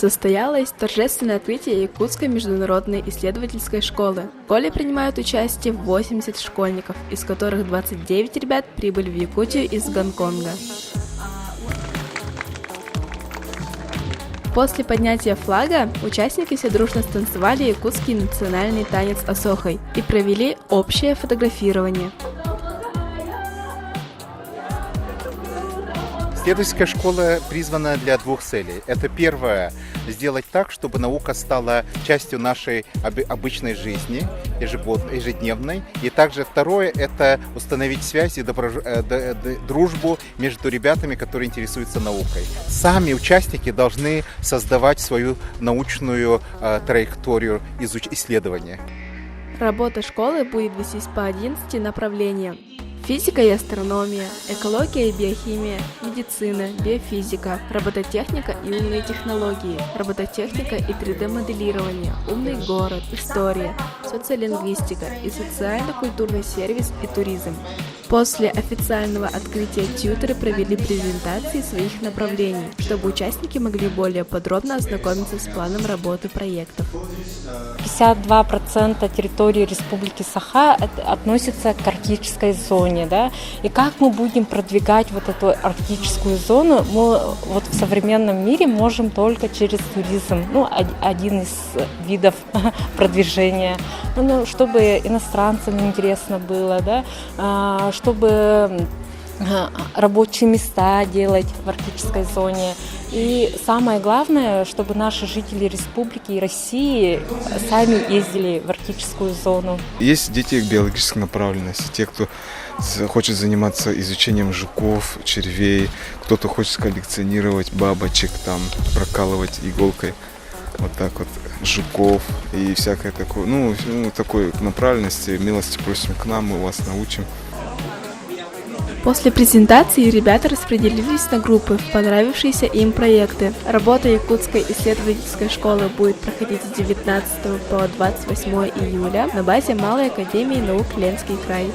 Состоялось торжественное открытие Якутской международной исследовательской школы. В школе принимают участие 80 школьников, из которых 29 ребят прибыли в Якутию из Гонконга. После поднятия флага участники все дружно станцевали якутский национальный танец осохой и провели общее фотографирование. Исследовательская школа призвана для двух целей. Это первое – сделать так, чтобы наука стала частью нашей обычной жизни, ежедневной. И также второе – это установить связь и дружбу между ребятами, которые интересуются наукой. Сами участники должны создавать свою научную траекторию исследования. Работа школы будет вестись по 11 направлениям. Физика и астрономия, экология и биохимия, медицина, биофизика, робототехника и умные технологии, робототехника и 3D-моделирование, умный город, история, социолингвистика и социально-культурный сервис и туризм. После официального открытия тьюторы провели презентации своих направлений, чтобы участники могли более подробно ознакомиться с планом работы проектов. 52% территории Республики Саха относится к арктической зоне, да? И как мы будем продвигать вот эту арктическую зону, мы вот в современном мире можем только через туризм, один из видов продвижения, чтобы иностранцам интересно было, да? Чтобы рабочие места делать в арктической зоне. И самое главное, чтобы наши жители республики и России сами ездили в арктическую зону. Есть дети биологической направленности, те, кто хочет заниматься изучением жуков, червей, кто-то хочет коллекционировать бабочек, прокалывать иголкой. Вот так вот, жуков и всякое такое. Такой направленности, милости просим к нам, мы вас научим. После презентации ребята распределились на группы в понравившиеся им проекты. Работа Якутской исследовательской школы будет проходить с 19 по 28 июля на базе Малой академии наук Ленский край.